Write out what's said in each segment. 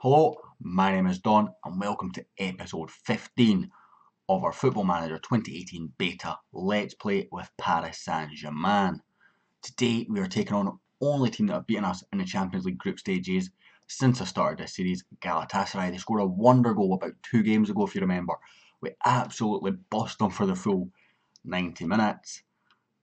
Hello, my name is Don and welcome to episode 15 of our Football Manager 2018 Beta Let's Play with Paris Saint Germain. Today we are taking on the only team that have beaten us in the Champions League group stages since the start of this series, Galatasaray. They scored a wonder goal about 2 games ago if you remember. We absolutely bust them for the full 90 minutes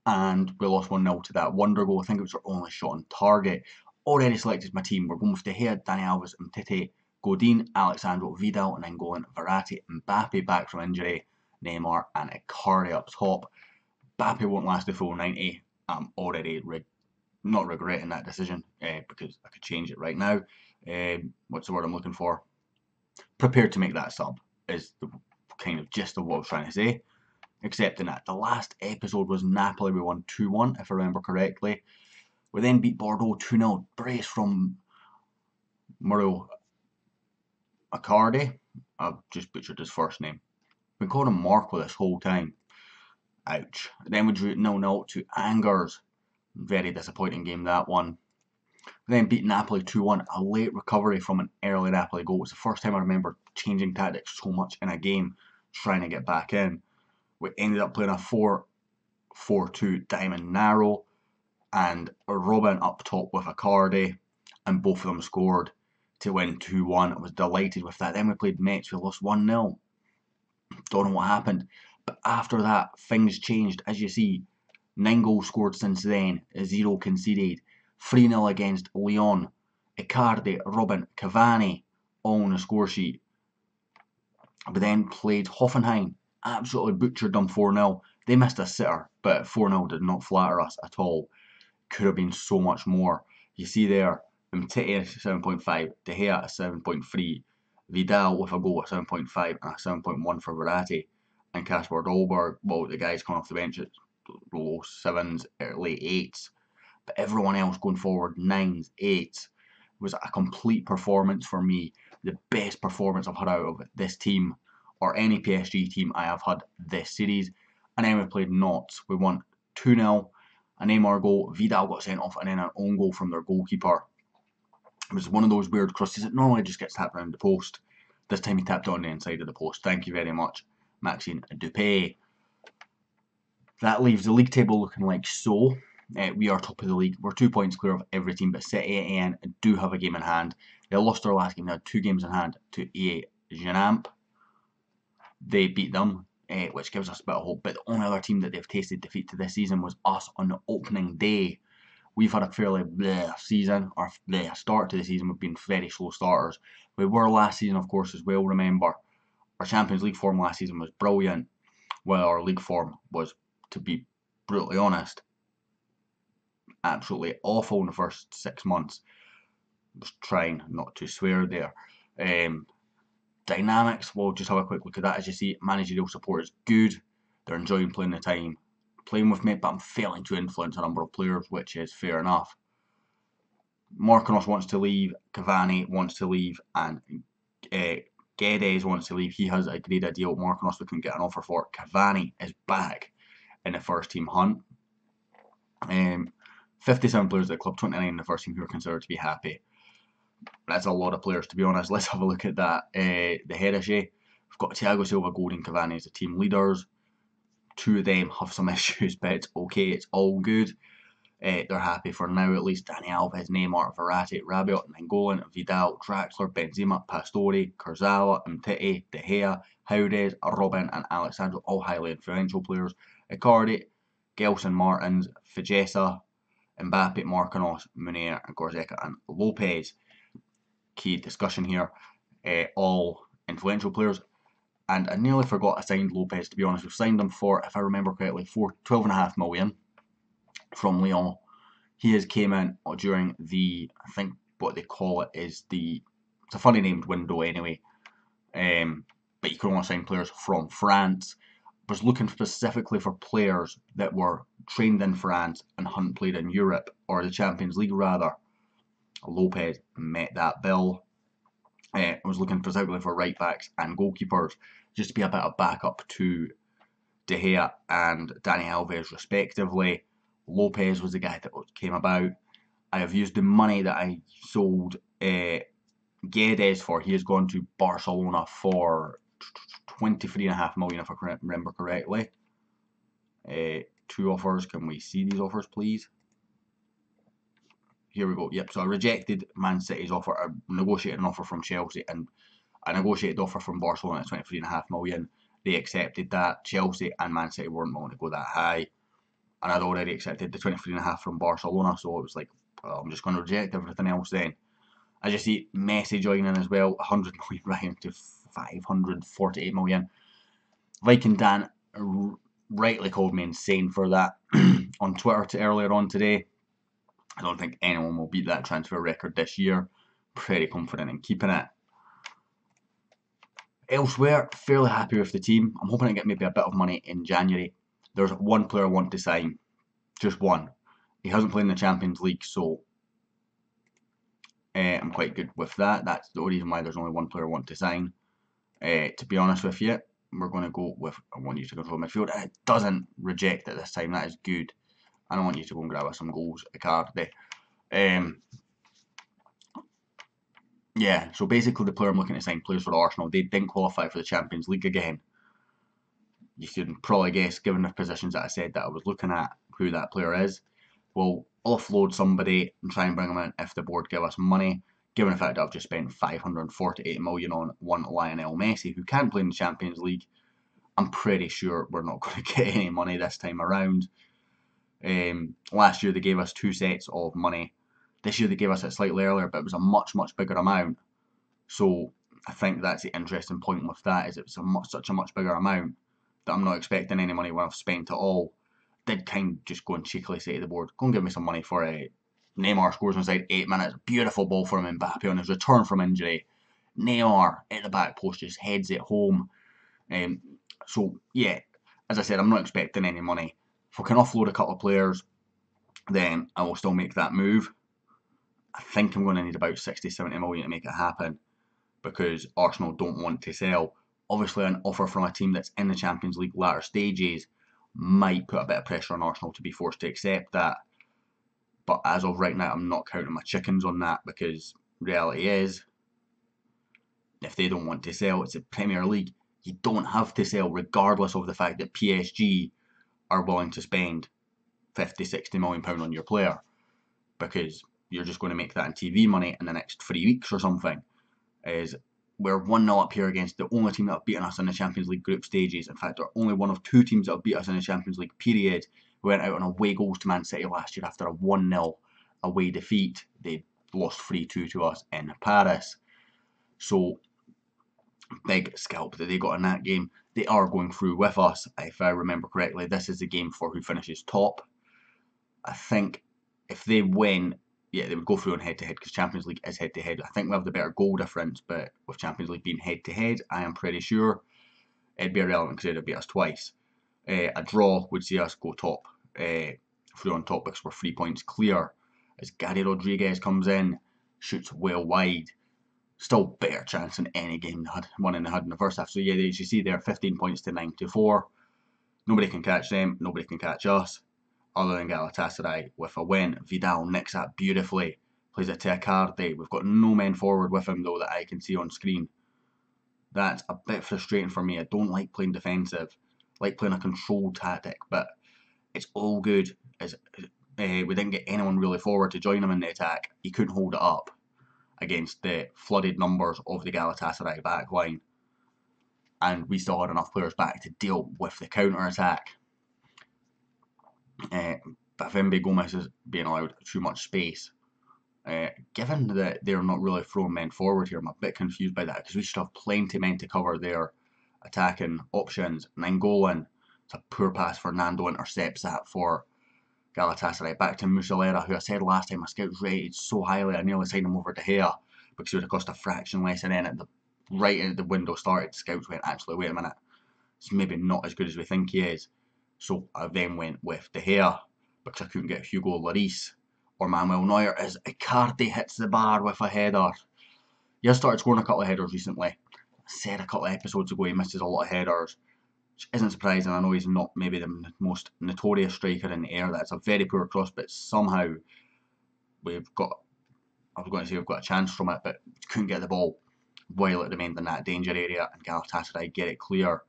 and we lost 1-0 to that wonder goal. I think it was our only shot on target. Already selected my team. We're going with De Gea, Dani Alves, Umtiti, Godin, Alexandro, Vidal, and then going Verratti, Mbappe back from injury, Neymar, and Icardi up top. Mbappe won't last the full 90. I'm already not regretting that decision because I could change it right now. What's the word I'm looking for? Prepared to make that sub is the kind of gist of what I was trying to say. Excepting that the last episode was Napoli. We won 2-1 if I remember correctly. We then beat Bordeaux 2-0. Brace from Mauro Icardi. I've just butchered his first name. We called him Marco this whole time. Ouch. Then we drew 0-0 to Angers. Very disappointing game, that one. We then beat Napoli 2-1. A late recovery from an early Napoli goal. It's the first time I remember changing tactics so much in a game, trying to get back in. We ended up playing a 4-4-2 diamond narrow and Robin up top with Icardi, and both of them scored to win 2-1. I was delighted with that. Then we played Metz, we lost 1-0. Don't know what happened. But after that, things changed. As you see, 9 goals scored since then, 0 conceded. 3-0 against Lyon. Icardi, Robin, Cavani, all on the score sheet. We then played Hoffenheim. Absolutely butchered them 4-0. They missed a sitter, but 4-0 did not flatter us at all. Could have been so much more. You see there, Umtiti 7.5, De Gea a 7.3, Vidal with a goal at 7.5 and a 7.1 for Verratti, and Kasper Dolberg, well, the guys coming off the bench at low 7s, late 8s, but everyone else going forward 9s, 8s. Was a complete performance for me. The best performance I've had out of this team or any PSG team I have had this series. And then we played Nantes. We won 2-0. A Neymar goal, Vidal got sent off, and then an own goal from their goalkeeper. It was one of those weird crosses that normally just gets tapped around the post. This time he tapped on the inside of the post. Thank you very much, Maxime Dupé. That leaves the league table looking like so. We are top of the league. We're 2 points clear of every team, but City and do have a game in hand. They lost their last game. They had 2 games in hand to Genamp. They beat them, which gives us a bit of hope. But the only other team that they've tasted defeat to this season was us on the opening day. We've had a fairly bleh season, or bleh start to the season. We've been very slow starters. We were last season, of course, as well. Remember, our Champions League form last season was brilliant, while our league form was, to be brutally honest, absolutely awful in the first 6 months. I was trying not to swear there. Dynamics, we'll just have a quick look at that. As you see, managerial support is good. They're enjoying playing the time, playing with me, but I'm failing to influence a number of players, which is fair enough. Marquinhos wants to leave, Cavani wants to leave, and Guedes wants to leave. He has agreed a deal. Marquinhos we can get an offer for. Cavani is back in the first team hunt. 57 players at the club, 29 in the first team who are considered to be happy. That's a lot of players, to be honest. Let's have a look at that. The Heritage. We've got Thiago Silva, Godin, Cavani as the team leaders. 2 of them have some issues, but it's okay. It's all good. They're happy for now, at least. Dani Alves, Neymar, Verratti, Rabiot, Nainggolan, Vidal, Draxler, Benzema, Pastore, Kurzawa, Umtiti, De Gea, Haudes, Robin, and Alexandro, all highly influential players. Icardi, Gelson, Martins, Fijesa, Mbappe, Marquinhos, Munir, and Goretzka, and Lopez. Key discussion here, all influential players, and I nearly forgot I signed Lopez, to be honest. We've signed him for, if I remember correctly, 12.5 million from Lyon. He has came in during the, I think what they call it is it's a funny named window anyway, but you can only sign players from France. I was looking specifically for players that were trained in France and hadn't played in Europe, or the Champions League rather. Lopez met that bill. I was looking specifically for right backs and goalkeepers, just to be a bit of backup to De Gea and Dani Alves respectively. Lopez was the guy that came about. I have used the money that I sold Guedes for, he has gone to Barcelona for 23.5 million, if I remember correctly. 2 offers. Can we see these offers, please? Here we go. Yep. So I rejected Man City's offer. I negotiated an offer from Chelsea, and I negotiated the offer from Barcelona at 23.5 million. They accepted that. Chelsea and Man City weren't willing to go that high, and I'd already accepted the 23.5 from Barcelona. So it was like, well, I'm just going to reject everything else then. I just see Messi joining as well, 100 million right to 548 million. Viking Dan rightly called me insane for that on Twitter earlier on today. I don't think anyone will beat that transfer record this year. Pretty confident in keeping it. Elsewhere, fairly happy with the team. I'm hoping to get maybe a bit of money in January. There's one player I want to sign. Just one. He hasn't played in the Champions League, so I'm quite good with that. That's the only reason why there's only one player I want to sign. To be honest with you, we're going to go with, I want you to control midfield. It doesn't reject it this time. That is good. I don't want you to go and grab us some goals, Icardi. Yeah, so basically the player I'm looking to sign plays for Arsenal. They didn't qualify for the Champions League again. You can probably guess, given the positions that I said that I was looking at, who that player is. We'll offload somebody and try and bring them in if the board give us money. Given the fact that I've just spent 548 million on one Lionel Messi who can't play in the Champions League, I'm pretty sure we're not going to get any money this time around. Last year they gave us 2 sets of money. This year they gave us it slightly earlier, but it was a much bigger amount. So I think that's the interesting point with that, is it's such a much bigger amount that I'm not expecting any money when I've spent it all. Did kind of just go and cheekily say to the board, go and give me some money for it. Neymar scores inside 8 minutes. Beautiful ball from Mbappe on his return from injury. Neymar at the back post just heads it home. So yeah, as I said, I'm not expecting any money. If we can offload a couple of players, then I will still make that move. I think I'm going to need about 60-70 million to make it happen, because Arsenal don't want to sell. Obviously, an offer from a team that's in the Champions League latter stages might put a bit of pressure on Arsenal to be forced to accept that. But as of right now, I'm not counting my chickens on that, because reality is, if they don't want to sell, it's a Premier League. You don't have to sell, regardless of the fact that PSG are willing to spend 50-60 million pounds on your player, because you're just going to make that in TV money in the next 3 weeks or something. We're 1-0 up here against the only team that have beaten us in the Champions League group stages. In fact, they're only one of 2 teams that have beat us in the Champions League period. We went out on away goals to Man City last year after a 1-0 away defeat. They lost 3-2 to us in Paris. So, big scalp that they got in that game. They are going through with us. If I remember correctly, this is the game for who finishes top. I think if they win, yeah, they would go through on head-to-head, because Champions League is head-to-head. I think we have the better goal difference, but with Champions League being head-to-head, I am pretty sure it'd be irrelevant because they'd beat us twice. A draw would see us go top, through on top, because we're 3 points clear. As Gary Rodriguez comes in, shoots well wide. Still better chance than any game they had, one in the first half. So yeah, as you see there, 15 points to 9-4. Nobody can catch them, nobody can catch us, other than Galatasaray with a win. Vidal nicks that beautifully, plays it to Icardi. We've got no men forward with him though that I can see on screen. That's a bit frustrating for me. I don't like playing defensive. I like playing a controlled tactic, but it's all good. We didn't get anyone really forward to join him in the attack. He couldn't hold it up against the flooded numbers of the Galatasaray backline, and we still had enough players back to deal with the counter-attack. But Vembe Gomez is being allowed too much space. Given that they're not really throwing men forward here, I'm a bit confused by that, because we should have plenty of men to cover their attacking options. Nainggolan, it's a poor pass. Fernando intercepts that for Galatasaray. Back to Muslera, who I said last time my scouts rated so highly, I nearly signed him over De Gea, because he would have cost a fraction less, and then right as the window started, the scouts went, actually, wait a minute, it's maybe not as good as we think he is. So I then went with De Gea, because I couldn't get Hugo Lloris or Manuel Neuer, as Icardi hits the bar with a header. He has started scoring a couple of headers recently. I said a couple of episodes ago he misses a lot of headers, which isn't surprising. I know he's not maybe the most notorious striker in the air. That's a very poor cross, but somehow we've got I was going to say we've got a chance from it, but couldn't get the ball while it remained in that danger area, and Galatasaray get it clear.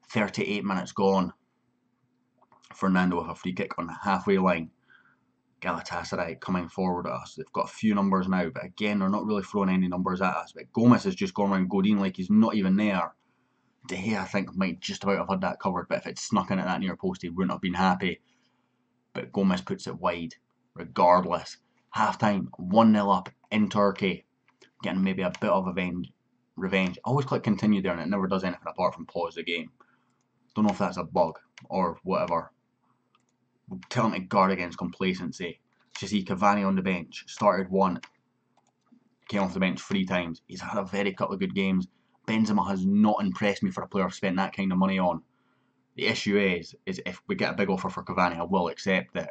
38 minutes gone. Fernando with a free kick on the halfway line. Galatasaray coming forward at us. They've got a few numbers now, but again, they're not really throwing any numbers at us. But Gomez has just gone around Godin like he's not even there. De Gea, I think, might just about have had that covered, but if it snuck in at that near post, he wouldn't have been happy. But Gomez puts it wide, regardless. Half time, 1-0 up in Turkey. Getting maybe a bit of revenge. I always click continue there and it never does anything apart from pause the game. Don't know if that's a bug or whatever. Tell him to guard against complacency. You see Cavani on the bench. Started one. Came off the bench 3 times. He's had a very couple of good games. Benzema has not impressed me for a player I've spent that kind of money on. The issue is if we get a big offer for Cavani, I will accept it.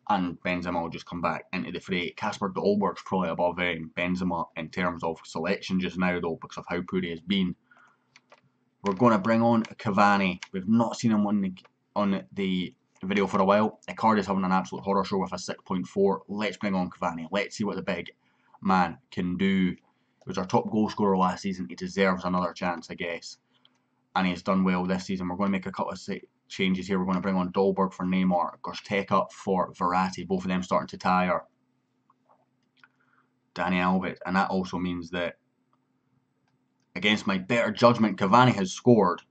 And Benzema will just come back into the fray. Kasper Dolberg's probably above Benzema in terms of selection just now, though, because of how poor he has been. We're going to bring on Cavani. We've not seen him on the video for a while. Icardi's having an absolute horror show with a 6.4. Let's bring on Cavani. Let's see what the big man can do. He was our top goal scorer last season. He deserves another chance, I guess. And he's done well this season. We're going to make a couple of changes here. We're going to bring on Dolberg for Neymar, Gorsteka for Verratti, both of them starting to tire. Dani Alves, and that also means that against my better judgment, Cavani has scored.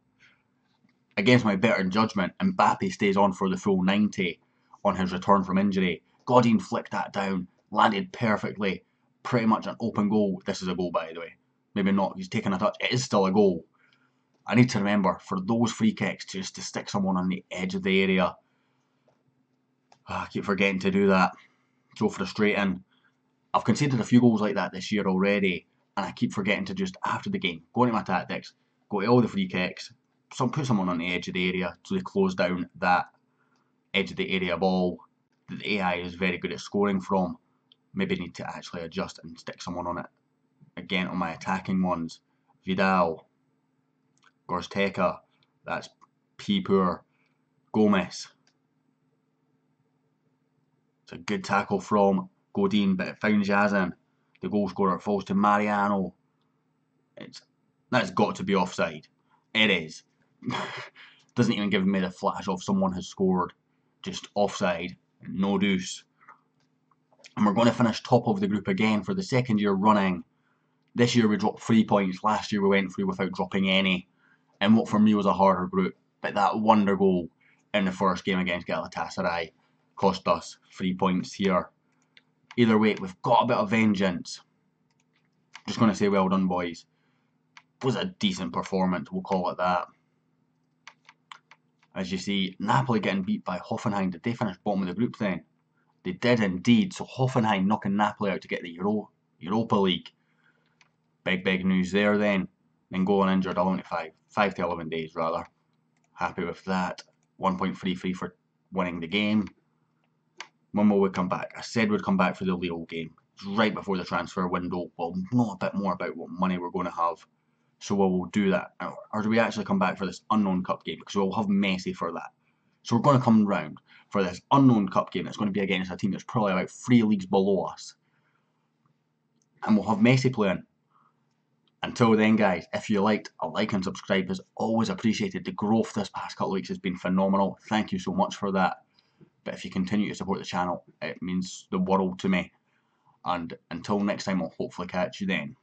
Against my better judgment, Mbappe stays on for the full 90 on his return from injury. Godin flicked that down, landed perfectly, pretty much an open goal. This is a goal, by the way. Maybe not, he's taken a touch. It is still a goal. I need to remember, for those free kicks, just to stick someone on the edge of the area. I keep forgetting to do that. So frustrating. I've conceded a few goals like that this year already, and I keep forgetting to just, after the game, go into my tactics, go to all the free kicks, put someone on the edge of the area so they close down that edge of the area ball that the AI is very good at scoring from. Maybe need to actually adjust and stick someone on it. Again, on my attacking ones, Vidal, Gorsteka, that's P-Poor, Gomez. It's a good tackle from Godin, but it found Yazin. The goal scorer falls to Mariano. That's got to be offside. It is. Doesn't even give me the flash of someone has scored. Just offside, no deuce. And we're going to finish top of the group again for the second year running. This year we dropped 3 points. Last year we went through without dropping any. And what for me was a harder group. But that wonder goal in the first game against Galatasaray cost us 3 points here. Either way, we've got a bit of vengeance. Just going to say well done, boys. It was a decent performance, we'll call it that. As you see, Napoli getting beat by Hoffenheim. Did they finish bottom of the group then? They did indeed. So Hoffenheim knocking Napoli out to get the Europa League. Big news there then. Then going injured 5 to 11 days rather. Happy with that. 1.33 for winning the game. When will we come back? I said we'd come back for the Lille game. It's right before the transfer window. We'll know a bit more about what money we're going to have. So we'll do that. Or do we actually come back for this unknown cup game? Because we'll have Messi for that. So we're going to come round for this unknown cup game. It's going to be against a team that's probably about 3 leagues below us. And we'll have Messi playing. Until then, guys, if you liked, a like and subscribe is always appreciated. The growth this past couple of weeks has been phenomenal. Thank you so much for that. But if you continue to support the channel, it means the world to me. And until next time, I'll hopefully catch you then.